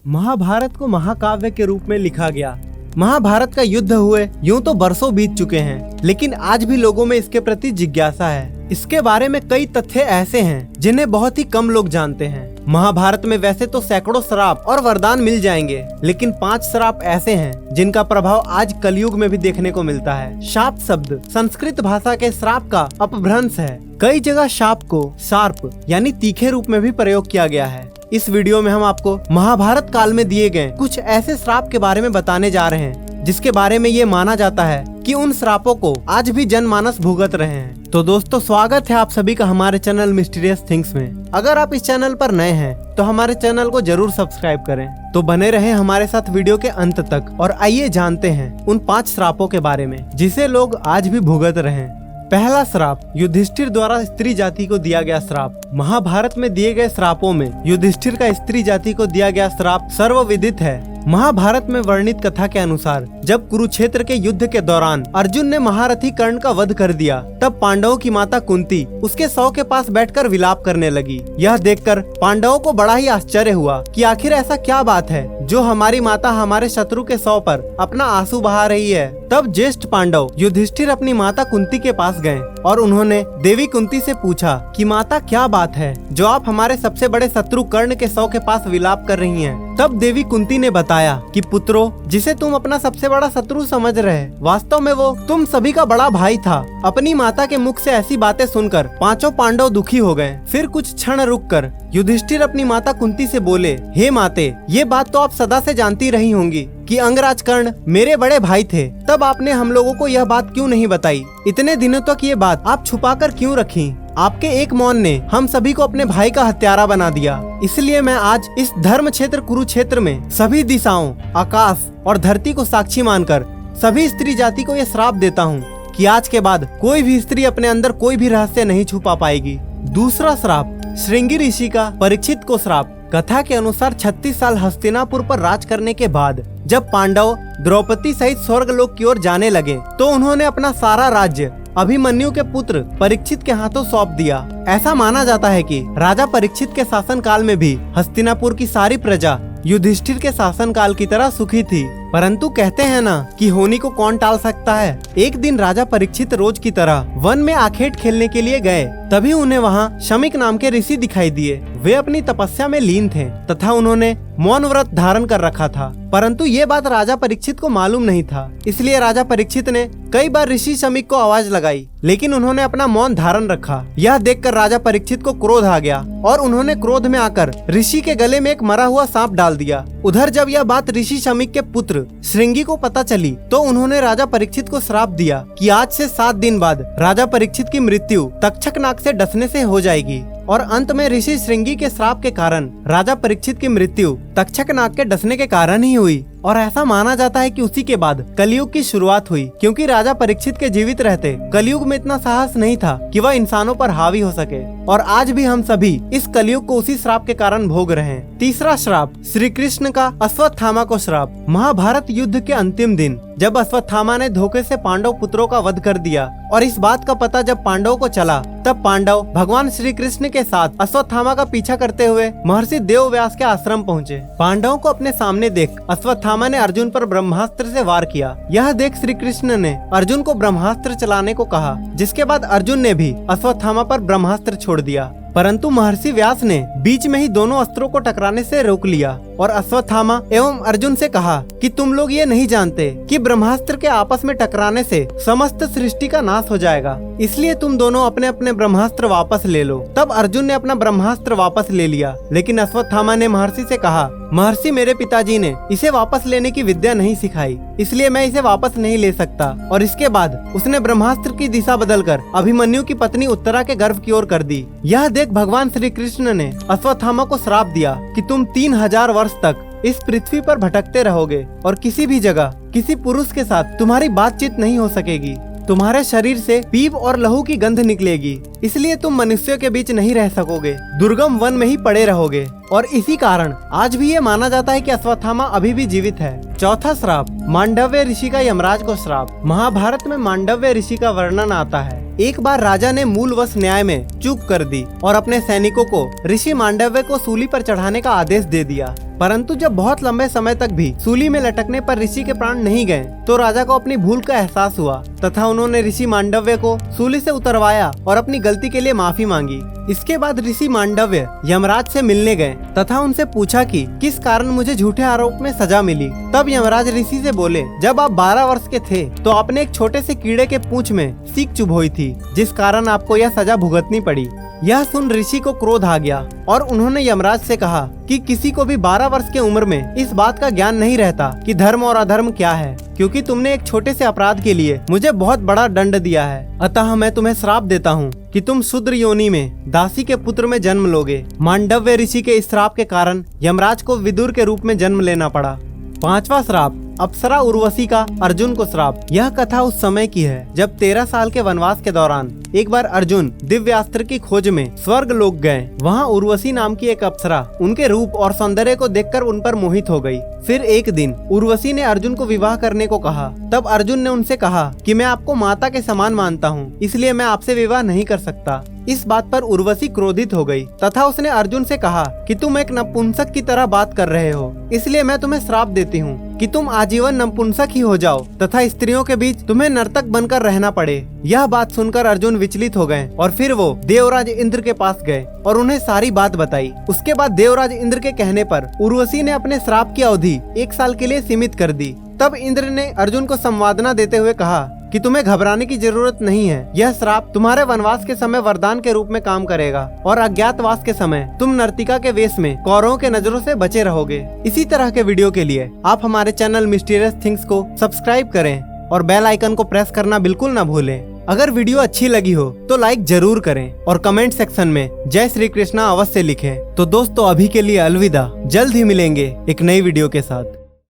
महाभारत को महाकाव्य के रूप में लिखा गया। महाभारत का युद्ध हुए यूं तो बरसों बीत चुके हैं, लेकिन आज भी लोगों में इसके प्रति जिज्ञासा है। इसके बारे में कई तथ्य ऐसे हैं जिन्हें बहुत ही कम लोग जानते हैं। महाभारत में वैसे तो सैकड़ों श्राप और वरदान मिल जाएंगे, लेकिन 5 श्राप ऐसे हैं जिनका प्रभाव आज कलयुग में भी देखने को मिलता है। शाप शब्द संस्कृत भाषा के श्राप का अपभ्रंश है। कई जगह शाप को शार्प यानी तीखे रूप में भी प्रयोग किया गया है। इस वीडियो में हम आपको महाभारत काल में दिए गए कुछ ऐसे श्राप के बारे में बताने जा रहे हैं, जिसके बारे में ये माना जाता है कि उन श्रापों को आज भी जनमानस भुगत रहे हैं। तो दोस्तों, स्वागत है आप सभी का हमारे चैनल मिस्टीरियस थिंग्स में। अगर आप इस चैनल पर नए हैं तो हमारे चैनल को जरूर सब्सक्राइब करें। तो बने रहें हमारे साथ वीडियो के अंत तक और आइए जानते हैं उन 5 श्रापों के बारे में जिसे लोग आज भी भुगत रहे हैं। पहला श्राप युधिष्ठिर द्वारा स्त्री जाति को दिया गया श्राप। महाभारत में दिए गए श्रापों में युधिष्ठिर का स्त्री जाति को दिया गया श्राप सर्वविदित है। महाभारत में वर्णित कथा के अनुसार जब कुरुक्षेत्र के युद्ध के दौरान अर्जुन ने महारथी कर्ण का वध कर दिया, तब पांडवों की माता कुंती उसके शव के पास बैठकर विलाप करने लगी। यह देखकर पांडवों को बड़ा ही आश्चर्य हुआ कि आखिर ऐसा क्या बात है जो हमारी माता हमारे शत्रु के शव पर अपना आंसू बहा रही है। तब ज्येष्ठ पांडव युधिष्ठिर अपनी माता कुंती के पास गए और उन्होंने देवी कुंती से पूछा कि माता, क्या बात है जो आप हमारे सबसे बड़े शत्रु कर्ण के शव के पास विलाप कर रही हैं। तब देवी कुंती ने बताया कि पुत्रो, जिसे तुम अपना सबसे बड़ा शत्रु समझ रहे, वास्तव में वो तुम सभी का बड़ा भाई था। अपनी माता के मुख से ऐसी बातें सुनकर पांचों पांडव दुखी हो गए। फिर कुछ क्षण रुककर युधिष्ठिर अपनी माता कुंती से बोले, हे माते, ये बात तो आप सदा से जानती रही होंगी कि अंगराज कर्ण मेरे बड़े भाई थे। तब आपने हम लोगों को यह बात क्यों नहीं बताई? इतने दिनों तक ये बात आप छुपाकर क्यों रखी? आपके एक मौन ने हम सभी को अपने भाई का हत्यारा बना दिया। इसलिए मैं आज इस धर्म क्षेत्र कुरुक्षेत्र में सभी दिशाओं, आकाश और धरती को साक्षी मानकर सभी स्त्री जाति को यह श्राप देता हूँ कि आज के बाद कोई भी स्त्री अपने अंदर कोई भी रहस्य नहीं छुपा पाएगी। दूसरा श्राप श्रृंगी ऋषि का परीक्षित को श्राप। कथा के अनुसार 36 साल हस्तिनापुर पर राज करने के बाद जब पांडव द्रौपदी सहित स्वर्गलोक की ओर जाने लगे, तो उन्होंने अपना सारा राज्य अभिमन्यु के पुत्र परीक्षित के हाथों सौंप दिया। ऐसा माना जाता है कि राजा परीक्षित के शासन काल में भी हस्तिनापुर की सारी प्रजा युधिष्ठिर के शासन काल की तरह सुखी थी। परंतु कहते हैं ना कि होनी को कौन टाल सकता है। एक दिन राजा परीक्षित रोज की तरह वन में आखेट खेलने के लिए गए। तभी उन्हें वहाँ शमिक नाम के ऋषि दिखाई दिए। वे अपनी तपस्या में लीन थे तथा उन्होंने मौन व्रत धारण कर रखा था, परंतु ये बात राजा परीक्षित को मालूम नहीं था। इसलिए राजा परीक्षित ने कई बार ऋषि शमिक को आवाज लगाई, लेकिन उन्होंने अपना मौन धारण रखा। यह देखकर राजा परीक्षित को क्रोध आ गया और उन्होंने क्रोध में आकर ऋषि के गले में एक मरा हुआ सांप डाल दिया। उधर जब यह बात ऋषि शमिक के पुत्र श्रृंगी को पता चली, तो उन्होंने राजा परीक्षित को श्राप दिया कि आज से 7 दिन बाद राजा परीक्षित की मृत्यु तक्षक नाग से डसने से हो जाएगी। और अंत में ऋषि श्रृंगी के श्राप के कारण राजा परीक्षित की मृत्यु तक्षक नाग के डसने के कारण ही हुई। और ऐसा माना जाता है कि उसी के बाद कलयुग की शुरुआत हुई, क्योंकि राजा परीक्षित के जीवित रहते कलयुग में इतना साहस नहीं था कि वह इंसानों पर हावी हो सके। और आज भी हम सभी इस कलयुग को उसी श्राप के कारण भोग रहे हैं। तीसरा श्राप श्री कृष्ण का अश्वत्थामा को श्राप। महाभारत युद्ध के अंतिम दिन जब अश्वत्थामा ने धोखे से पांडव पुत्रों का वध कर दिया और इस बात का पता जब पांडवों को चला, तब पांडव भगवान श्री कृष्ण के साथ अश्वत्थामा का पीछा करते हुए महर्षि देवव्यास के आश्रम पहुँचे। पांडवों को अपने सामने देख अश्वत्थामा ने अर्जुन पर ब्रह्मास्त्र से वार किया। यह देख श्री कृष्ण ने अर्जुन को ब्रह्मास्त्र चलाने को कहा, जिसके बाद अर्जुन ने भी अश्वत्थामा पर ब्रह्मास्त्र छोड़ दिया। परंतु महर्षि व्यास ने बीच में ही दोनों अस्त्रों को टकराने से रोक लिया और अश्वत्थामा एवं अर्जुन से कहा कि तुम लोग ये नहीं जानते कि ब्रह्मास्त्र के आपस में टकराने से समस्त सृष्टि का नाश हो जाएगा, इसलिए तुम दोनों अपने अपने ब्रह्मास्त्र वापस ले लो। तब अर्जुन ने अपना ब्रह्मास्त्र वापस ले लिया, लेकिन अश्वत्थामा ने महर्षि से कहा, महर्षि, मेरे पिताजी ने इसे वापस लेने की विद्या नहीं सिखाई, इसलिए मैं इसे वापस नहीं ले सकता। और इसके बाद उसने ब्रह्मास्त्र की दिशा बदलकर अभिमन्यु की पत्नी उत्तरा के गर्भ की ओर कर दी। यह देख भगवान श्री कृष्ण ने अश्वत्थामा को श्राप दिया कि तुम 3000 वर्ष तक इस पृथ्वी पर भटकते रहोगे और किसी भी जगह किसी पुरुष के साथ तुम्हारी बातचीत नहीं हो सकेगी। तुम्हारे शरीर से पीप और लहू की गंध निकलेगी, इसलिए तुम मनुष्यों के बीच नहीं रह सकोगे, दुर्गम वन में ही पड़े रहोगे। और इसी कारण आज भी ये माना जाता है कि अश्वत्थामा अभी भी जीवित है। चौथा श्राप मांडव्य ऋषि का यमराज को श्राप। महाभारत में मांडव्य ऋषि का वर्णन आता है। एक बार राजा ने मूलवश न्याय में चूक कर दी और अपने सैनिकों को ऋषि मांडव्य को सूली पर चढ़ाने का आदेश दे दिया। परंतु जब बहुत लंबे समय तक भी सूली में लटकने पर ऋषि के प्राण नहीं गए तो राजा को अपनी भूल का एहसास हुआ तथा उन्होंने ऋषि मांडव्य को सूली से उतरवाया और अपनी गलती के लिए माफी मांगी। इसके बाद ऋषि मांडव्य यमराज से मिलने गए तथा उनसे पूछा कि किस कारण मुझे झूठे आरोप में सजा मिली। तब यमराज ऋषि से बोले, जब आप 12 वर्ष के थे तो आपने एक छोटे से कीड़े के पूंछ में सीक चुभोई थी, जिस कारण आपको यह सजा भुगतनी पड़ी। यह सुन ऋषि को क्रोध आ गया और उन्होंने यमराज से कहा कि किसी को भी 12 वर्ष की उम्र में इस बात का ज्ञान नहीं रहता कि धर्म और अधर्म क्या है, क्योंकि तुमने एक छोटे से अपराध के लिए मुझे बहुत बड़ा दंड दिया है। अतः मैं तुम्हें श्राप देता हूँ कि तुम शूद्र योनि में दासी के पुत्र में जन्म लोगे। मांडव्य ऋषि के इस श्राप के कारण यमराज को विदुर के रूप में जन्म लेना पड़ा। 5वां श्राप, अप्सरा उर्वशी का अर्जुन को श्राप। यह कथा उस समय की है जब 13 साल के वनवास के दौरान एक बार अर्जुन दिव्यास्त्र की खोज में स्वर्ग लोक गए। वहाँ उर्वशी नाम की एक अप्सरा उनके रूप और सौंदर्य को देखकर उन पर मोहित हो गई। फिर एक दिन उर्वशी ने अर्जुन को विवाह करने को कहा। तब अर्जुन ने उनसे कहा कि मैं आपको माता के समान मानता हूँ, इसलिए मैं आपसे विवाह नहीं कर सकता। इस बात पर उर्वशी क्रोधित हो गई तथा उसने अर्जुन से कहा कि तुम एक नपुंसक की तरह बात कर रहे हो, इसलिए मैं तुम्हें श्राप देती हूँ कि तुम आजीवन नपुंसक ही हो जाओ तथा स्त्रियों के बीच तुम्हें नर्तक बनकर रहना पड़े। यह बात सुनकर अर्जुन विचलित हो गए और फिर वो देवराज इंद्र के पास गए और उन्हें सारी बात बताई। उसके बाद देवराज इंद्र के कहने पर उर्वशी ने अपने श्राप की अवधि 1 साल के लिए सीमित कर दी। तब इंद्र ने अर्जुन को संवादना देते हुए कहा कि तुम्हें घबराने की जरूरत नहीं है। यह श्राप तुम्हारे वनवास के समय वरदान के रूप में काम करेगा और अज्ञातवास के समय तुम नर्तिका के वेश में कौरवों के नजरों से बचे रहोगे। इसी तरह के वीडियो के लिए आप हमारे चैनल मिस्टीरियस थिंग्स को सब्सक्राइब करें और बेल आइकन को प्रेस करना बिल्कुल ना भूलें। अगर वीडियो अच्छी लगी हो तो लाइक जरूर करें और कमेंट सेक्शन में जय श्री कृष्णा अवश्य लिखें। तो दोस्तों अभी के लिए अलविदा, जल्द ही मिलेंगे एक नई वीडियो के साथ।